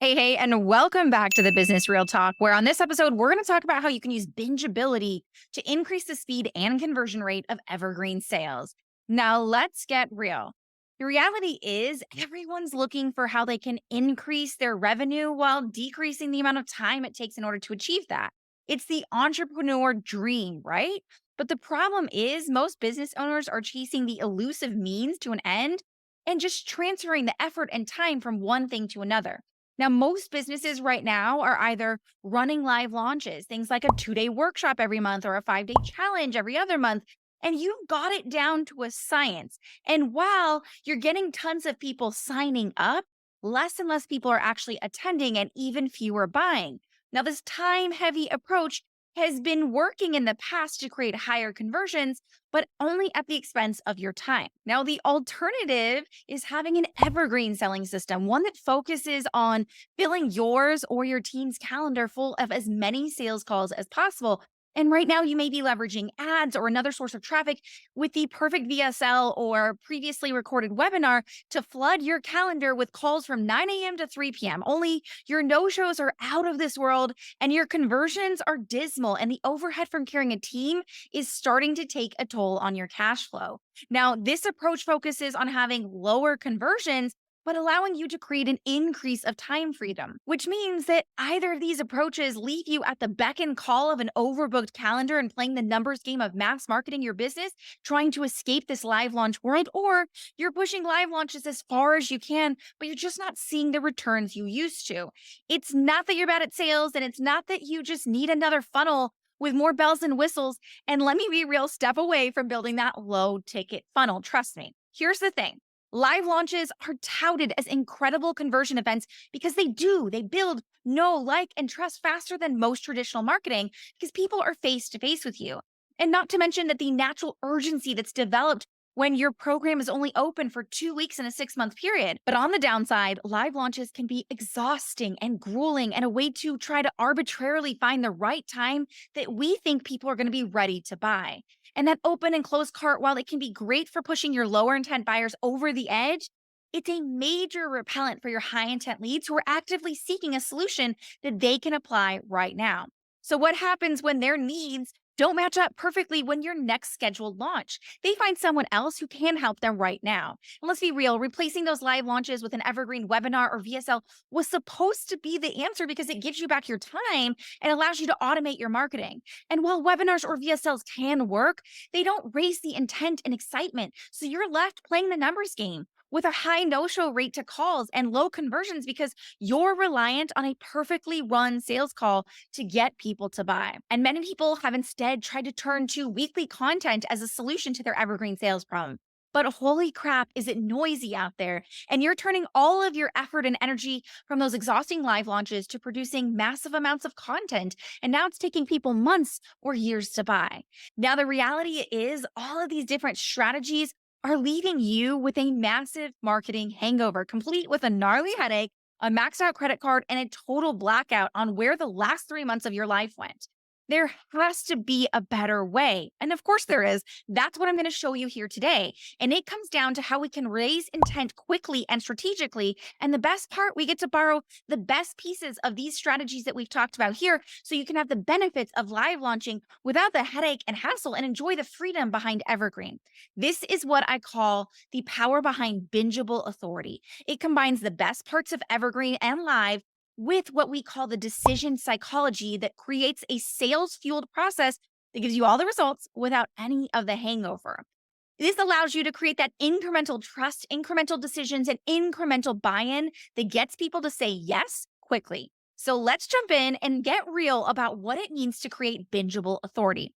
Hey, and welcome back to the Business Real Talk, where on this episode, we're going to talk about how you can use bingeability to increase the speed and conversion rate of evergreen sales. Now, let's get real. The reality is, everyone's looking for how they can increase their revenue while decreasing the amount of time it takes in order to achieve that. It's the entrepreneur dream, right? But the problem is, most business owners are chasing the elusive means to an end and just transferring the effort and time from one thing to another. Now, most businesses right now are either running live launches, things like a 2-day workshop every month or a 5-day challenge every other month. And you've got it down to a science. And while you're getting tons of people signing up, less and less people are actually attending and even fewer buying. Now, this time heavy approach has been working in the past to create higher conversions, but only at the expense of your time. Now, the alternative is having an evergreen selling system, one that focuses on filling yours or your team's calendar full of as many sales calls as possible. And right now, you may be leveraging ads or another source of traffic with the perfect VSL or previously recorded webinar to flood your calendar with calls from 9 a.m. to 3 p.m. Only your no shows are out of this world and your conversions are dismal, and the overhead from carrying a team is starting to take a toll on your cash flow. Now, this approach focuses on having lower conversions, but allowing you to create an increase of time freedom, which means that either of these approaches leave you at the beck and call of an overbooked calendar and playing the numbers game of mass marketing your business, trying to escape this live launch world, or you're pushing live launches as far as you can, but you're just not seeing the returns you used to. It's not that you're bad at sales, and it's not that you just need another funnel with more bells and whistles. And let me be real, step away from building that low ticket funnel. Trust me. Here's the thing. Live launches are touted as incredible conversion events because they build, know, like, and trust faster than most traditional marketing because people are face to face with you. And not to mention that the natural urgency that's developed when your program is only open for 2 weeks in a 6-month period. But on the downside, live launches can be exhausting and grueling and a way to try to arbitrarily find the right time that we think people are going to be ready to buy. And that open and close cart, while it can be great for pushing your lower intent buyers over the edge, it's a major repellent for your high intent leads who are actively seeking a solution that they can apply right now. So, what happens when their needs don't match up perfectly when your next scheduled launch? They find someone else who can help them right now. And let's be real, replacing those live launches with an evergreen webinar or VSL was supposed to be the answer because it gives you back your time and allows you to automate your marketing. And while webinars or VSLs can work, they don't raise the intent and excitement. So you're left playing the numbers game with a high no show rate to calls and low conversions because you're reliant on a perfectly run sales call to get people to buy. And many people have instead tried to turn to weekly content as a solution to their evergreen sales problem. But holy crap, is it noisy out there? And you're turning all of your effort and energy from those exhausting live launches to producing massive amounts of content. And now it's taking people months or years to buy. Now, the reality is, all of these different strategies are leaving you with a massive marketing hangover, complete with a gnarly headache, a maxed out credit card, and a total blackout on where the last 3 months of your life went. There has to be a better way. And of course, there is. That's what I'm going to show you here today. And it comes down to how we can raise intent quickly and strategically. And the best part, we get to borrow the best pieces of these strategies that we've talked about here so you can have the benefits of live launching without the headache and hassle and enjoy the freedom behind Evergreen. This is what I call the power behind bingeable authority. It combines the best parts of Evergreen and live with what we call the decision psychology that creates a sales fueled process that gives you all the results without any of the hangover. This allows you to create that incremental trust, incremental decisions, and incremental buy in that gets people to say yes quickly. So let's jump in and get real about what it means to create bingeable authority.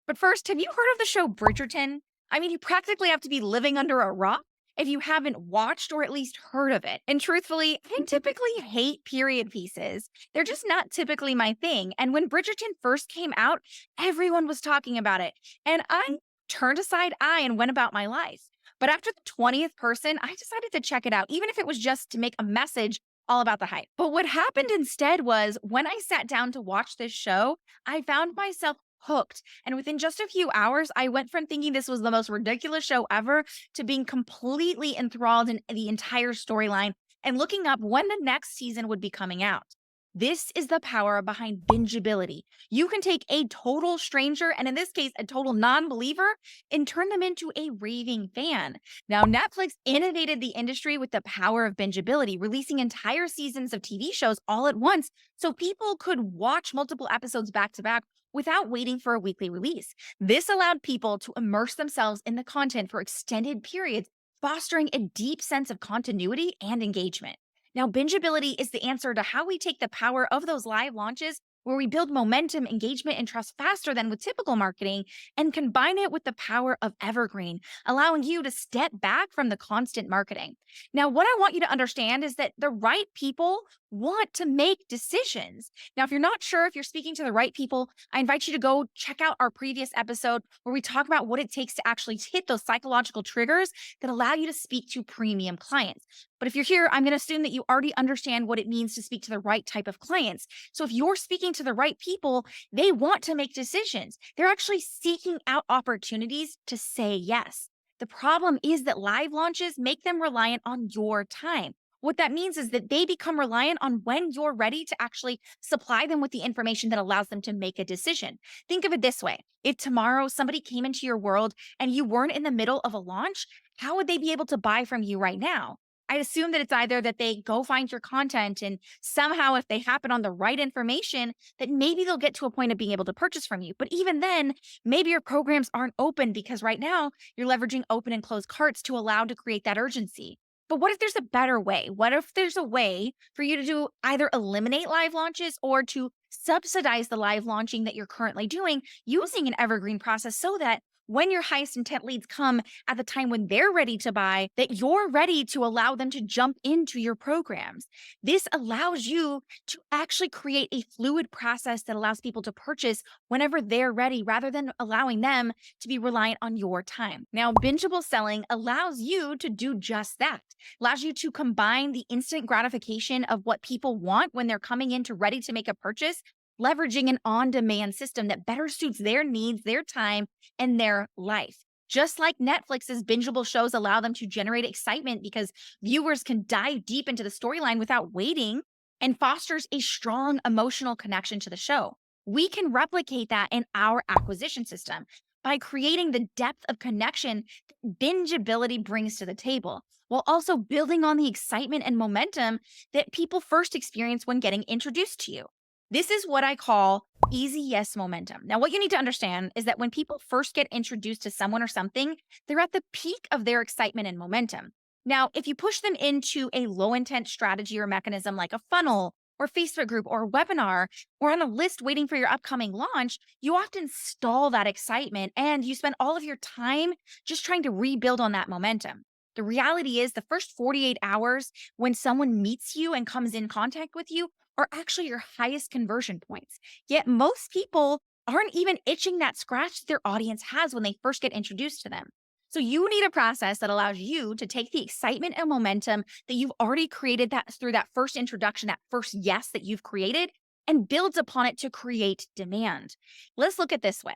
But first, have you heard of the show Bridgerton? I mean, you practically have to be living under a rock if you haven't watched or at least heard of it. And truthfully, I typically hate period pieces. They're just not typically my thing. And when Bridgerton first came out, everyone was talking about it. And I turned a side eye and went about my life. But after the 20th person, I decided to check it out, even if it was just to make a message all about the hype. But what happened instead was when I sat down to watch this show, I found myself hooked. And within just a few hours, I went from thinking this was the most ridiculous show ever to being completely enthralled in the entire storyline and looking up when the next season would be coming out. This is the power behind bingeability. You can take a total stranger, and in this case, a total non believer, and turn them into a raving fan. Now, Netflix innovated the industry with the power of bingeability, releasing entire seasons of TV shows all at once so people could watch multiple episodes back to back without waiting for a weekly release. This allowed people to immerse themselves in the content for extended periods, fostering a deep sense of continuity and engagement. Now, bingeability is the answer to how we take the power of those live launches where we build momentum, engagement, and trust faster than with typical marketing and combine it with the power of Evergreen, allowing you to step back from the constant marketing. Now, what I want you to understand is that the right people want to make decisions. Now, if you're not sure if you're speaking to the right people, I invite you to go check out our previous episode where we talk about what it takes to actually hit those psychological triggers that allow you to speak to premium clients. But if you're here, I'm going to assume that you already understand what it means to speak to the right type of clients. So if you're speaking to the right people, they want to make decisions. They're actually seeking out opportunities to say yes. The problem is that live launches make them reliant on your time. What that means is that they become reliant on when you're ready to actually supply them with the information that allows them to make a decision. Think of it this way. If tomorrow somebody came into your world and you weren't in the middle of a launch, how would they be able to buy from you right now? I assume that it's either that they go find your content and somehow, if they happen on the right information, that maybe they'll get to a point of being able to purchase from you. But even then, maybe your programs aren't open because right now you're leveraging open and closed carts to allow to create that urgency. But what if there's a better way? What if there's a way for you to do either eliminate live launches or to subsidize the live launching that you're currently doing using an evergreen process so that when your highest intent leads come at the time when they're ready to buy, that you're ready to allow them to jump into your programs. This allows you to actually create a fluid process that allows people to purchase whenever they're ready rather than allowing them to be reliant on your time. Now, bingeable selling allows you to do just that. Allows you to combine the instant gratification of what people want when they're coming in to ready to make a purchase, leveraging an on-demand system that better suits their needs, their time, and their life. Just like Netflix's bingeable shows allow them to generate excitement because viewers can dive deep into the storyline without waiting and fosters a strong emotional connection to the show. We can replicate that in our acquisition system by creating the depth of connection that bingeability brings to the table, while also building on the excitement and momentum that people first experience when getting introduced to you. This is what I call easy yes momentum. Now, what you need to understand is that when people first get introduced to someone or something, they're at the peak of their excitement and momentum. Now, if you push them into a low intent strategy or mechanism like a funnel or Facebook group or webinar or on a list waiting for your upcoming launch, you often stall that excitement and you spend all of your time just trying to rebuild on that momentum. The reality is, the first 48 hours when someone meets you and comes in contact with you are actually your highest conversion points. Yet most people aren't even itching that scratch that their audience has when they first get introduced to them. So you need a process that allows you to take the excitement and momentum that you've already created that through that first introduction, that first yes that you've created, and builds upon it to create demand. Let's look at this way.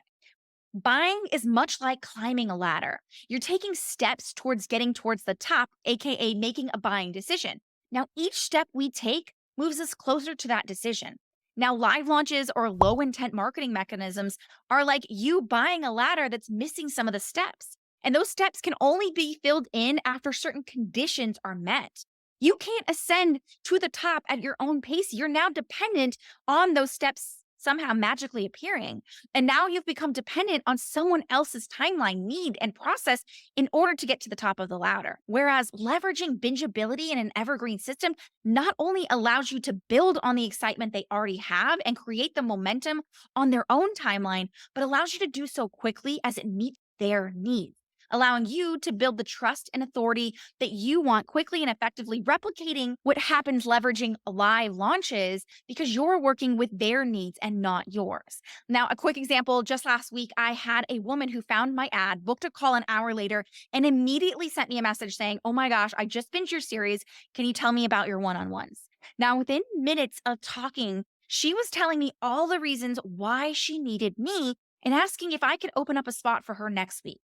Buying is much like climbing a ladder. You're taking steps towards getting towards the top, aka making a buying decision. Now, each step we take moves us closer to that decision. Now, live launches or low intent marketing mechanisms are like you buying a ladder that's missing some of the steps. And those steps can only be filled in after certain conditions are met. You can't ascend to the top at your own pace. You're now dependent on those steps somehow magically appearing. And now you've become dependent on someone else's timeline, need, and process in order to get to the top of the ladder. Whereas leveraging bingeability in an evergreen system not only allows you to build on the excitement they already have and create the momentum on their own timeline, but allows you to do so quickly as it meets their needs, allowing you to build the trust and authority that you want quickly and effectively, replicating what happens leveraging live launches because you're working with their needs and not yours. Now, a quick example, just last week, I had a woman who found my ad, booked a call an hour later, and immediately sent me a message saying, "Oh my gosh, I just binged your series. Can you tell me about your one-on-ones?" Now, within minutes of talking, she was telling me all the reasons why she needed me and asking if I could open up a spot for her next week.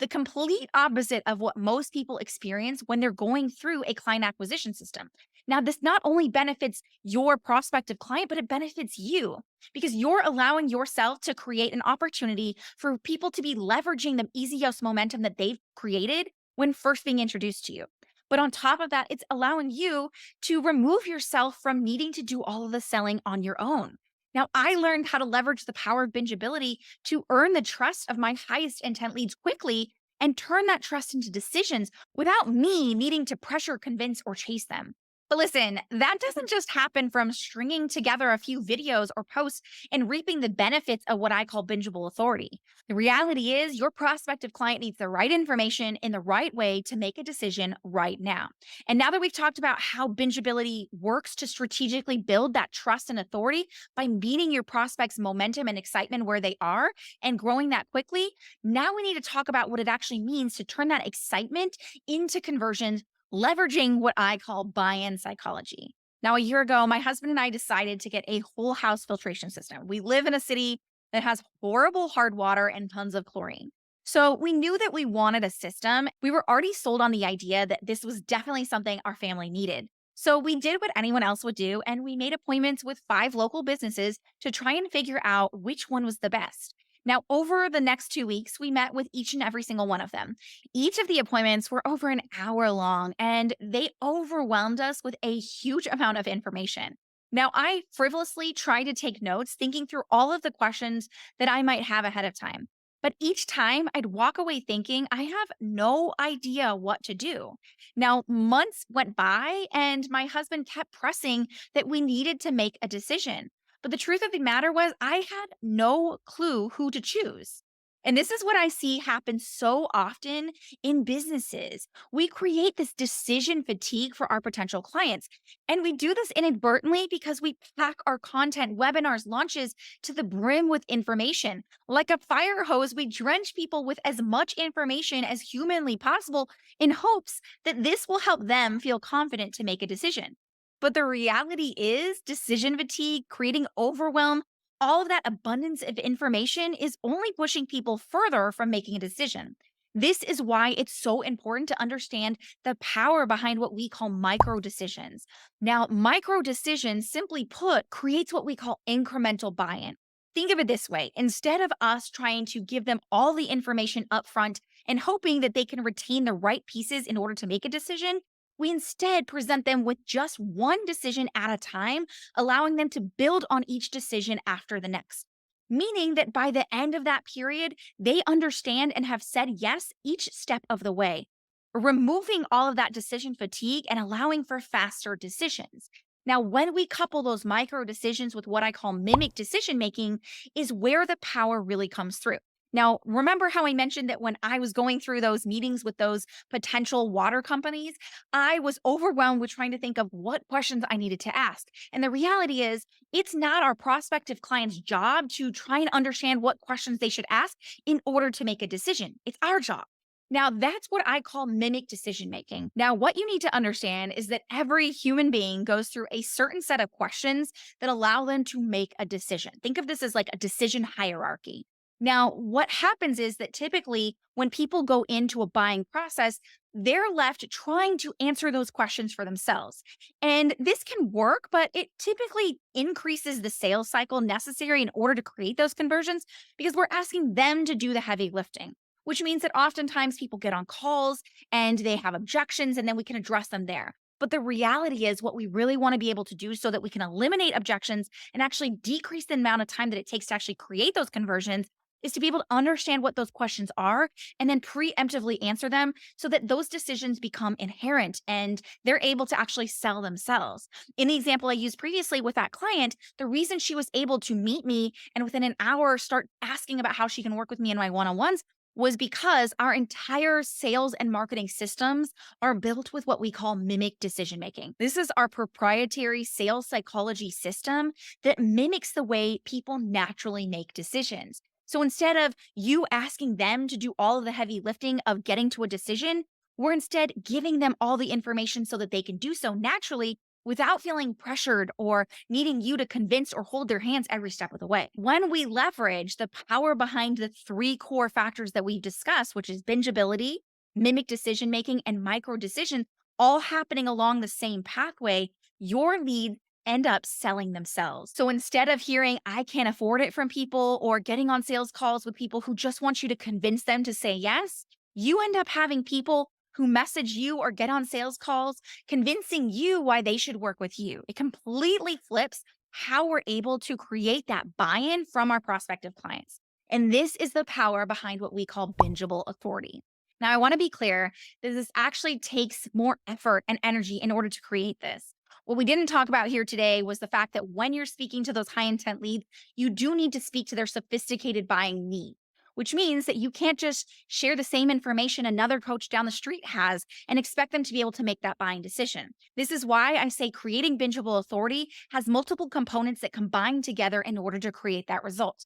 the complete opposite of what most people experience when they're going through a client acquisition system. Now, this not only benefits your prospective client, but it benefits you because you're allowing yourself to create an opportunity for people to be leveraging the easy yes momentum that they've created when first being introduced to you. But on top of that, it's allowing you to remove yourself from needing to do all of the selling on your own. Now, I learned how to leverage the power of bingeability to earn the trust of my highest intent leads quickly and turn that trust into decisions without me needing to pressure, convince, or chase them. But listen, that doesn't just happen from stringing together a few videos or posts and reaping the benefits of what I call bingeable authority. The reality is, your prospective client needs the right information in the right way to make a decision right now. And now that we've talked about how bingeability works to strategically build that trust and authority by meeting your prospects' momentum and excitement where they are and growing that quickly, now we need to talk about what it actually means to turn that excitement into conversions, leveraging what I call buy in psychology. Now, a year ago, my husband and I decided to get a whole house filtration system. We live in a city that has horrible hard water and tons of chlorine. So we knew that we wanted a system. We were already sold on the idea that this was definitely something our family needed. So we did what anyone else would do, and we made appointments with 5 local businesses to try and figure out which one was the best. Now, over the next 2 weeks, we met with each and every single one of them. Each of the appointments were over an hour long, and they overwhelmed us with a huge amount of information. Now, I frivolously tried to take notes, thinking through all of the questions that I might have ahead of time. But each time I'd walk away thinking, I have no idea what to do. Now, months went by, and my husband kept pressing that we needed to make a decision. But the truth of the matter was, I had no clue who to choose. And this is what I see happen so often in businesses. We create this decision fatigue for our potential clients. And we do this inadvertently because we pack our content, webinars, launches to the brim with information. Like a fire hose, we drench people with as much information as humanly possible in hopes that this will help them feel confident to make a decision. But the reality is, decision fatigue, creating overwhelm, all of that abundance of information is only pushing people further from making a decision. This is why it's so important to understand the power behind what we call micro decisions. Now, micro decisions, simply put, creates what we call incremental buy in. Think of it this way: instead of us trying to give them all the information up front and hoping that they can retain the right pieces in order to make a decision, we instead present them with just one decision at a time, allowing them to build on each decision after the next. Meaning that by the end of that period, they understand and have said yes each step of the way, removing all of that decision fatigue and allowing for faster decisions. Now, when we couple those micro decisions with what I call mimic decision making, is where the power really comes through. Now, remember how I mentioned that when I was going through those meetings with those potential water companies, I was overwhelmed with trying to think of what questions I needed to ask. And the reality is, it's not our prospective client's job to try and understand what questions they should ask in order to make a decision. It's our job. Now, that's what I call mimic decision making. Now, what you need to understand is that every human being goes through a certain set of questions that allow them to make a decision. Think of this as like a decision hierarchy. Now, what happens is that typically when people go into a buying process, they're left trying to answer those questions for themselves. And this can work, but it typically increases the sales cycle necessary in order to create those conversions because we're asking them to do the heavy lifting, which means that oftentimes people get on calls and they have objections, and then we can address them there. But the reality is, what we really want to be able to do so that we can eliminate objections and actually decrease the amount of time that it takes to actually create those conversions is to be able to understand what those questions are and then preemptively answer them so that those decisions become inherent and they're able to actually sell themselves. In the example I used previously with that client, the reason she was able to meet me and within an hour start asking about how she can work with me in my one on ones was because our entire sales and marketing systems are built with what we call mimic decision making. This is our proprietary sales psychology system that mimics the way people naturally make decisions. So instead of you asking them to do all of the heavy lifting of getting to a decision, we're instead giving them all the information so that they can do so naturally without feeling pressured or needing you to convince or hold their hands every step of the way. When we leverage the power behind the three core factors that we've discussed, which is bingeability, mimic decision making, and micro decision, all happening along the same pathway, your leads end up selling themselves. So instead of hearing, I can't afford it from people, or getting on sales calls with people who just want you to convince them to say yes, you end up having people who message you or get on sales calls convincing you why they should work with you. It completely flips how we're able to create that buy in from our prospective clients. And this is the power behind what we call bingeable authority. Now, I want to be clear that this actually takes more effort and energy in order to create this. What we didn't talk about here today was the fact that when you're speaking to those high intent leads, you do need to speak to their sophisticated buying need, which means that you can't just share the same information another coach down the street has and expect them to be able to make that buying decision. This is why I say creating bingeable authority has multiple components that combine together in order to create that result,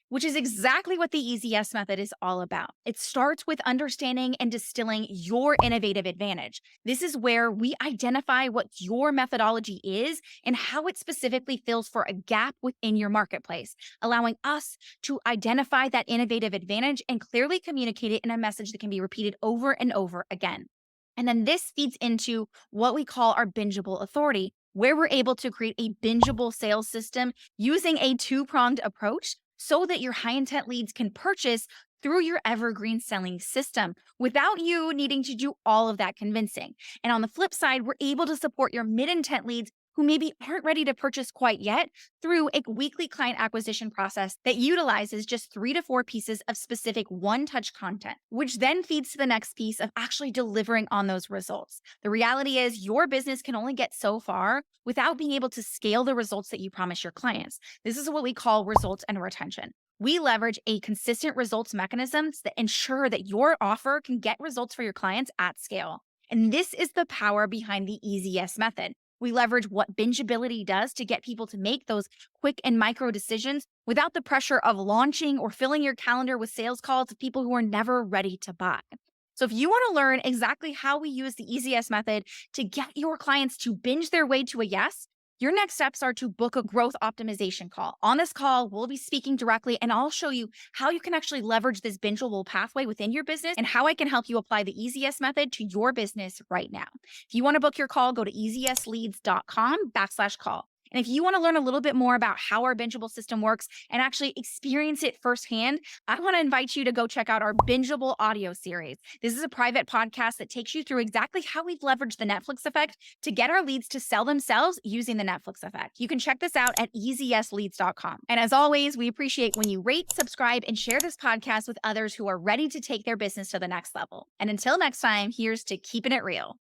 which is exactly what the Easy Yes method is all about. It starts with understanding and distilling your innovative advantage. This is where we identify what your methodology is and how it specifically fills for a gap within your marketplace, allowing us to identify that innovative advantage and clearly communicate it in a message that can be repeated over and over again. And then this feeds into what we call our bingeable authority, where we're able to create a bingeable sales system using a two-pronged approach so that your high intent leads can purchase through your evergreen selling system without you needing to do all of that convincing. And on the flip side, we're able to support your mid intent leads who maybe aren't ready to purchase quite yet through a weekly client acquisition process that utilizes just 3 to 4 pieces of specific one touch content, which then feeds to the next piece of actually delivering on those results. The reality is your business can only get so far without being able to scale the results that you promise your clients. This is what we call results and retention. We leverage a consistent results mechanisms that ensure that your offer can get results for your clients at scale. And this is the power behind the Easy Yes method. We leverage what bingeability does to get people to make those quick and micro decisions without the pressure of launching or filling your calendar with sales calls of people who are never ready to buy. So if you want to learn exactly how we use the Easy Yes method to get your clients to binge their way to a yes, your next steps are to book a growth optimization call. On this call, we'll be speaking directly and I'll show you how you can actually leverage this bingeable pathway within your business and how I can help you apply the Easy Yes method to your business right now. If you want to book your call, go to easyesleads.com/call. And if you want to learn a little bit more about how our bingeable system works and actually experience it firsthand, I want to invite you to go check out our bingeable audio series. This is a private podcast that takes you through exactly how we've leveraged the Netflix effect to get our leads to sell themselves using the Netflix effect. You can check this out at easyesleads.com. And as always, we appreciate when you rate, subscribe, and share this podcast with others who are ready to take their business to the next level. And until next time, here's to keeping it real.